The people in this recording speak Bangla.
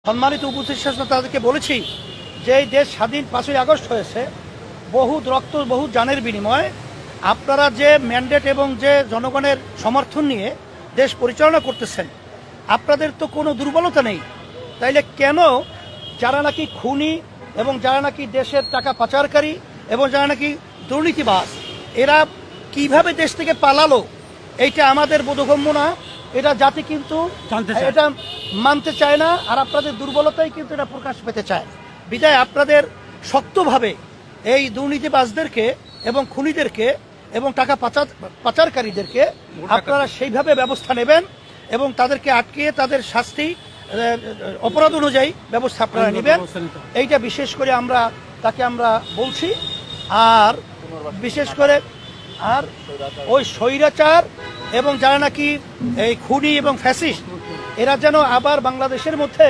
সম্মানিত উপদেষ্টা তাদেরকে বলেছি যে এই দেশ স্বাধীন 5ই আগস্ট হয়েছে, বহু রক্ত বহু জানের বিনিময়ে আপনারা যে ম্যান্ডেট এবং যে জনগণের সমর্থন নিয়ে দেশ পরিচালনা করতেছেন, আপনাদের তো কোনো দুর্বলতা নেই। তাইলে কেন যারা নাকি খুনি এবং যারা নাকি দেশের টাকা পাচারকারী এবং যারা নাকি দুর্নীতিবাজ, এরা কিভাবে দেশ থেকে পালালো, এইটা আমাদের বোধগম্য না। এটা জাতি কিন্তু এটা মানতে চায় না, আর আপনাদের দুর্বলতাই কিন্তু এটা প্রকাশ পেতে চায়। বিদায় আপনাদের শক্তভাবে এই দুর্নীতিবাজদেরকে এবং খুনিদেরকে এবং টাকা পাচারকারীদেরকে আপনারা সেইভাবে ব্যবস্থা নেবেন এবং তাদেরকে আটকিয়ে তাদের শাস্তি অপরাধ অনুযায়ী ব্যবস্থা আপনারা নেবেন। এইটা বিশেষ করে তাকে আমরা বলছি। আর বিশেষ করে আর ওই স্বৈরাচার এবং যারা নাকি এই খুনি এবং ফ্যাসিস্ট, এরা যেন আবার বাংলাদেশের মধ্যে